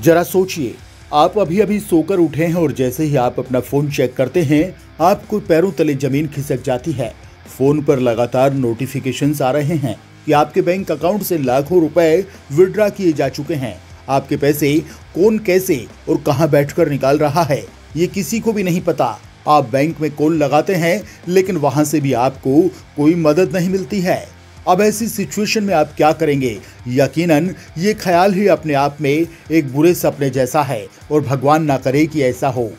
जरा सोचिए, आप अभी अभी सोकर उठे हैं और जैसे ही आप अपना फोन चेक करते हैं आपको पैरों तले जमीन खिसक जाती है। फोन पर लगातार नोटिफिकेशंस आ रहे हैं कि आपके बैंक अकाउंट से लाखों रुपए विड्रॉ किए जा चुके हैं। आपके पैसे कौन कैसे और कहां बैठकर निकाल रहा है ये किसी को भी नहीं पता। आप बैंक में कॉल लगाते हैं लेकिन वहां से भी आपको कोई मदद नहीं मिलती है। अब ऐसी सिचुएशन में आप क्या करेंगे? यकीनन ये ख्याल ही अपने आप में एक बुरे सपने जैसा है और भगवान ना करे कि ऐसा हो।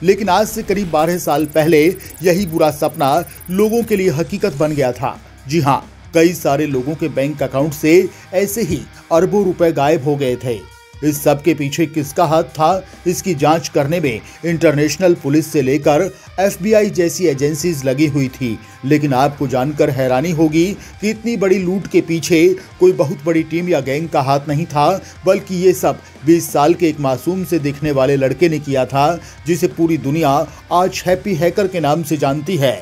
लेकिन आज से करीब 12 साल पहले यही बुरा सपना लोगों के लिए हकीकत बन गया था। जी हाँ, कई सारे लोगों के बैंक अकाउंट से ऐसे ही अरबों रुपए गायब हो गए थे। इस सब के पीछे किसका हाथ था, इसकी जांच करने में इंटरनेशनल पुलिस से लेकर FBI जैसी एजेंसीज लगी हुई थी। लेकिन आपको जानकर हैरानी होगी कि इतनी बड़ी लूट के पीछे कोई बहुत बड़ी टीम या गैंग का हाथ नहीं था, बल्कि ये सब 20 साल के एक मासूम से दिखने वाले लड़के ने किया था, जिसे पूरी दुनिया आज हैप्पी हैकर के नाम से जानती है।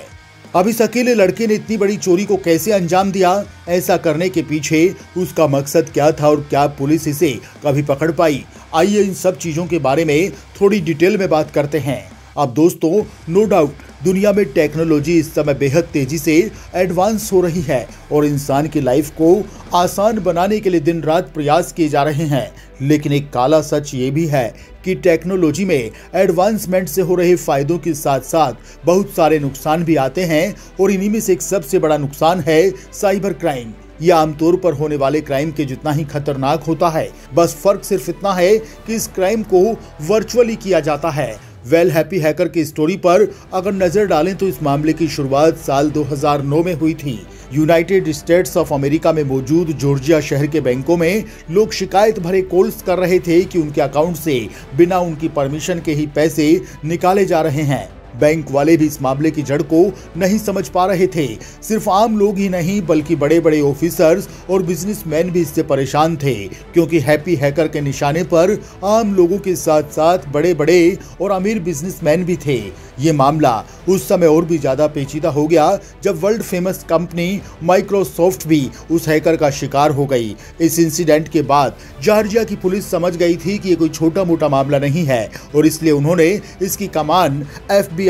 अब इस अकेले लड़के ने इतनी बड़ी चोरी को कैसे अंजाम दिया? ऐसा करने के पीछे उसका मकसद क्या था और क्या पुलिस इसे कभी पकड़ पाई? आइए इन सब चीजों के बारे में थोड़ी डिटेल में बात करते हैं। अब दोस्तों, नो डाउट दुनिया में टेक्नोलॉजी इस समय बेहद तेजी से एडवांस हो रही है और इंसान की लाइफ को आसान बनाने के लिए दिन रात प्रयास किए जा रहे हैं। लेकिन एक काला सच ये भी है कि टेक्नोलॉजी में एडवांसमेंट से हो रहे फायदों के साथ साथ बहुत सारे नुकसान भी आते हैं और इन्हीं में से एक सबसे बड़ा नुकसान है साइबर क्राइम। ये आमतौर पर होने वाले क्राइम के जितना ही खतरनाक होता है, बस फर्क सिर्फ इतना है कि इस क्राइम को वर्चुअली किया जाता है। हैप्पी हैकर की स्टोरी पर अगर नजर डालें तो इस मामले की शुरुआत साल 2009 में हुई थी। यूनाइटेड स्टेट्स ऑफ अमेरिका में मौजूद जॉर्जिया शहर के बैंकों में लोग शिकायत भरे कॉल्स कर रहे थे कि उनके अकाउंट से बिना उनकी परमिशन के ही पैसे निकाले जा रहे हैं। बैंक वाले भी इस मामले की जड़ को नहीं समझ पा रहे थे। सिर्फ आम लोग ही नहीं बल्कि बड़े बड़े ऑफिसर्स और बिजनेसमैन भी इससे परेशान थे, क्योंकि हैप्पी हैकर के निशाने पर आम लोगों के साथ साथ बड़े बड़े और अमीर बिजनेसमैन भी थे। ये मामला उस समय और भी ज्यादा पेचीदा हो गया जब वर्ल्ड फेमस कंपनी माइक्रोसॉफ्ट भी उस हैकर का शिकार हो गई। इस इंसिडेंट के बाद जॉर्जिया की पुलिस समझ गई थी कि ये कोई छोटा मोटा मामला नहीं है और इसलिए उन्होंने इसकी कमान FBI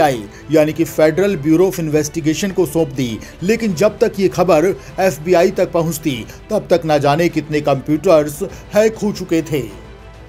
यानी कि फेडरल ब्यूरो ऑफ इन्वेस्टिगेशन को सौंप दी। लेकिन जब तक ये खबर FBI तक पहुंचती तब तक न जाने कितने कंप्यूटर्स हैक हो चुके थे।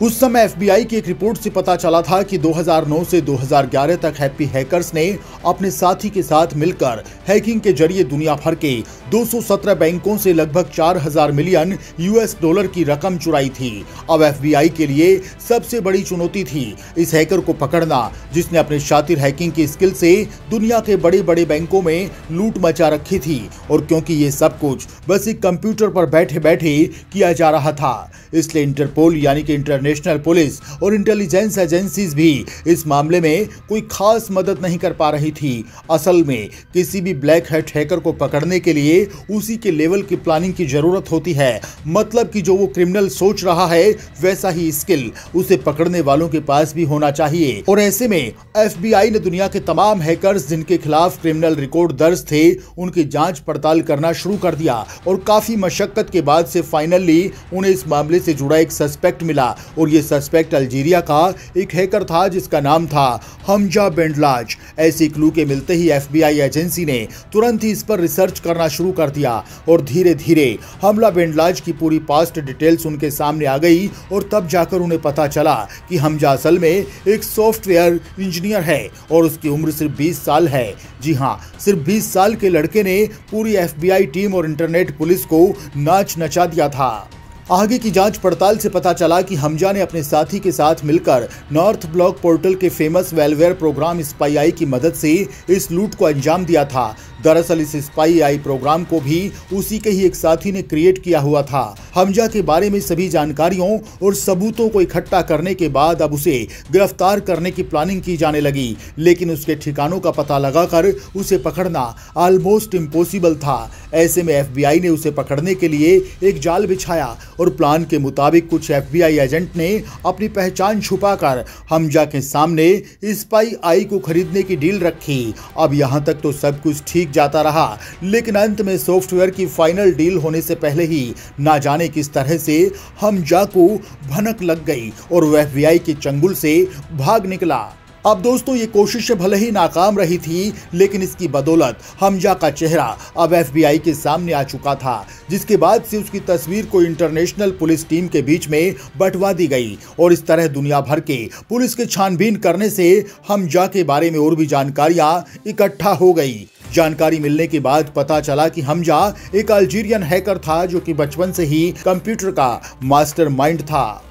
उस समय FBI की एक रिपोर्ट से पता चला था कि 2009 से 2011 तक हैप्पी हैकर्स ने अपने साथी के साथ मिलकर हैकिंग के जरिए दुनिया भर के 217 बैंकों से लगभग 4000 मिलियन US$ की रकम चुराई थी। अब FBI के लिए सबसे बड़ी चुनौती थी इस हैकर को पकड़ना, जिसने अपने शातिर हैकिंग की स्किल से दुनिया के बड़े बड़े बैंकों में लूट मचा रखी थी। और क्योंकि ये सब कुछ बस एक कंप्यूटर पर बैठे बैठे किया जा रहा था, इसलिए इंटरपोल यानी कि इंटरनेशनल पुलिस और इंटेलिजेंस एजेंसीज भी इस मामले में कोई खास मदद नहीं कर पा रही थी। असल में किसी भी ब्लैक हैट हैकर को पकड़ने के लिए उसी के लेवल की प्लानिंग की जरूरत होती है। मतलब कि जो वो क्रिमिनल सोच रहा है वैसा ही स्किल उसे पकड़ने वालों के पास भी होना चाहिए। और ऐसे में FBI ने दुनिया के तमाम हैकर्स जिनके खिलाफ क्रिमिनल रिकॉर्ड दर्ज थे उनकी जांच पड़ताल करना शुरू कर दिया और काफी मशक्कत के बाद से फाइनली उन्हें इस मामले से जुड़ा एक सस्पेक्ट मिला। और ये सस्पेक्ट अल्जीरिया का एक हैकर था जिसका नाम था हमजा बेंडलाज। ऐसी क्लू के मिलते ही FBI एजेंसी ने तुरंत ही इस पर रिसर्च करना शुरू कर दिया और धीरे धीरे हमला बेंडलाज की पूरी पास्ट डिटेल्स उनके सामने आ गई। और तब जाकर उन्हें पता चला कि हमजा असल में एक सॉफ्टवेयर इंजीनियर है और उसकी उम्र सिर्फ 20 साल है। जी हाँ, सिर्फ 20 साल के लड़के ने पूरी FBI टीम और इंटरनेट पुलिस को नाच नचा दिया था। आगे की जांच पड़ताल से पता चला कि हमजा ने अपने साथी के साथ मिलकर नॉर्थ ब्लॉक पोर्टल के फेमस वेलवेयर प्रोग्राम स्पाई की मदद से इस लूट को अंजाम दिया था। दरअसल इस स्पाई प्रोग्राम को भी उसी के ही एक साथी ने क्रिएट किया हुआ था। हमजा के बारे में सभी जानकारियों और सबूतों को इकट्ठा करने के बाद अब उसे गिरफ्तार करने की प्लानिंग की जाने लगी, लेकिन उसके ठिकानों का पता लगाकर उसे पकड़ना ऑलमोस्ट इम्पॉसिबल था। ऐसे में FBI ने उसे पकड़ने के लिए एक जाल बिछाया और प्लान के मुताबिक कुछ FBI एजेंट ने अपनी पहचान छुपाकर हमजा के सामने स्पाई आई को खरीदने की डील रखी। अब यहां तक तो सब कुछ ठीक जाता रहा, लेकिन अंत में सॉफ्टवेयर की फाइनल डील होने से पहले ही ना जाने किस तरह से हमजा को भनक लग गई और वह FBI के चंगुल से भाग निकला। अब दोस्तों ये कोशिश भले ही नाकाम रही थी, लेकिन इसकी बदौलत हमजा का चेहरा अब FBI के सामने आ चुका था, जिसके बाद से उसकी तस्वीर को इंटरनेशनल पुलिस टीम के बीच में बंटवा दी गई और इस तरह दुनिया भर के पुलिस के छानबीन करने से हमजा के बारे में और भी जानकारियां इकट्ठा हो गई। जानकारी मिलने के बाद पता चला कि हमजा एक अल्जीरियन हैकर था जो कि बचपन से ही कंप्यूटर का मास्टरमाइंड था।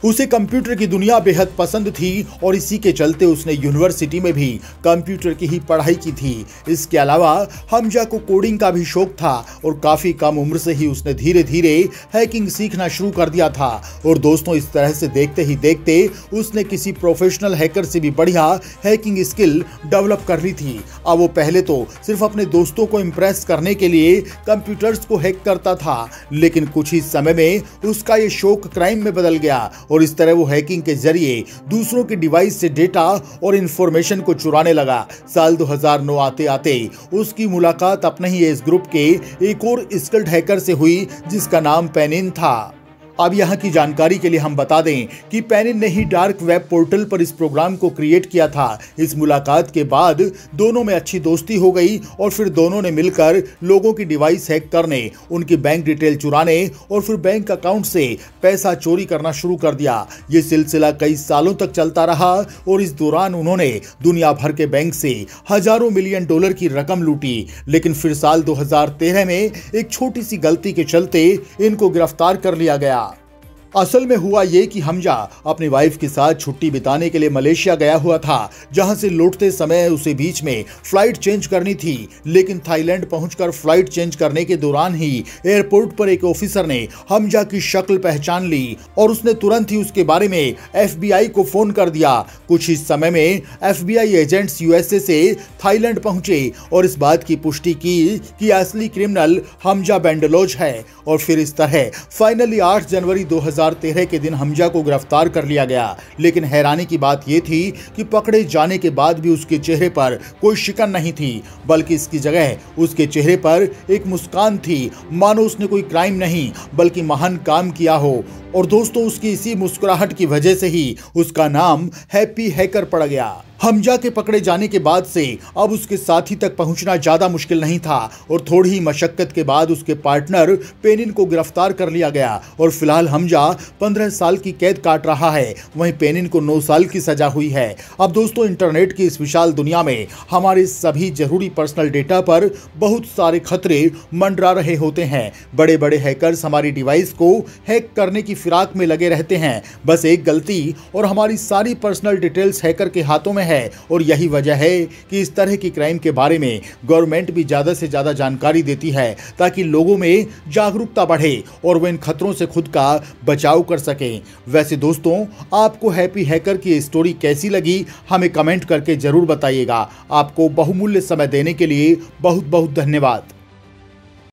उसे कंप्यूटर की दुनिया बेहद पसंद थी और इसी के चलते उसने यूनिवर्सिटी में भी कंप्यूटर की ही पढ़ाई की थी। इसके अलावा हमजा को कोडिंग का भी शौक था और काफी कम उम्र से ही उसने धीरे धीरे हैकिंग सीखना शुरू कर दिया था। और दोस्तों इस तरह से देखते ही देखते उसने किसी प्रोफेशनल हैकर से भी बढ़िया हैकिंग स्किल डेवलप कर ली थी। अब वो पहले तो सिर्फ अपने दोस्तों को इम्प्रेस करने के लिए कंप्यूटर्स को हैक करता था, लेकिन कुछ ही समय में उसका ये शौक क्राइम में बदल गया और इस तरह वो हैकिंग के जरिए दूसरों के डिवाइस से डेटा और इंफॉर्मेशन को चुराने लगा। साल 2009 आते आते उसकी मुलाकात अपने ही एज ग्रुप के एक और स्किल्ड हैकर से हुई जिसका नाम पेनिन था। अब यहाँ की जानकारी के लिए हम बता दें कि पेनिन ने ही डार्क वेब पोर्टल पर इस प्रोग्राम को क्रिएट किया था। इस मुलाकात के बाद दोनों में अच्छी दोस्ती हो गई और फिर दोनों ने मिलकर लोगों की डिवाइस हैक करने, उनकी बैंक डिटेल चुराने और फिर बैंक अकाउंट से पैसा चोरी करना शुरू कर दिया। ये सिलसिला कई सालों तक चलता रहा और इस दौरान उन्होंने दुनिया भर के बैंक से हजारों मिलियन डॉलर की रकम लूटी। लेकिन फिर साल 2013 में एक छोटी सी गलती के चलते इनको गिरफ्तार कर लिया गया। असल में हुआ ये कि हमजा अपनी वाइफ के साथ छुट्टी बिताने के लिए मलेशिया गया हुआ था, जहां से लौटते समय उसे बीच में फ्लाइट चेंज करनी थी। लेकिन थाईलैंड पहुंचकर फ्लाइट चेंज करने के दौरान ही एयरपोर्ट पर एक ऑफिसर ने हमजा की शक्ल पहचान ली और उसने तुरंत ही उसके बारे में FBI को फोन कर दिया। कुछ ही समय में FBI एजेंट्स USA से थाईलैंड पहुंचे और इस बात की पुष्टि की कि असली क्रिमिनल हमजा बेंडलोज है। और फिर इस तरह फाइनली 8 जनवरी 2013 के दिन हमजा को गिरफ्तार कर लिया गया। लेकिन हैरानी की बात यह थी कि पकड़े जाने के बाद भी उसके चेहरे पर कोई शिकन नहीं थी, बल्कि इसकी जगह उसके चेहरे पर एक मुस्कान थी, मानो उसने कोई क्राइम नहीं बल्कि महान काम किया हो। और दोस्तों उसकी इसी मुस्कुराहट की वजह से ही उसका नाम हैप्पी हैकर पड़ गया। हमजा के पकड़े जाने के बाद से अब उसके साथी तक पहुंचना ज्यादा मुश्किल नहीं था और थोड़ी ही मशक्कत के बाद उसके पार्टनर पेनिन को गिरफ्तार कर लिया गया और फिलहाल हमजा 15 साल की कैद काट रहा है, वहीं पेनिन को 9 साल की सजा हुई है। अब दोस्तों इंटरनेट की इस विशाल दुनिया में हमारे सभी जरूरी पर्सनल डेटा पर बहुत सारे खतरे मंडरा रहे होते हैं। बड़े बड़े हैकर्स हमारी डिवाइस को हैक करने की फिराक में लगे रहते हैं। बस एक गलती और हमारी सारी पर्सनल डिटेल्स हैकर के हाथों में है और यही वजह है कि इस तरह की क्राइम के बारे में गवर्नमेंट भी ज्यादा से ज्यादा जानकारी देती है ताकि लोगों में जागरूकता बढ़े और वे इन खतरों से खुद का बचाव कर सकें। वैसे दोस्तों आपको हैप्पी हैकर की स्टोरी कैसी लगी हमें कमेंट करके जरूर बताइएगा। आपको बहुमूल्य समय देने के लिए बहुत बहुत धन्यवाद।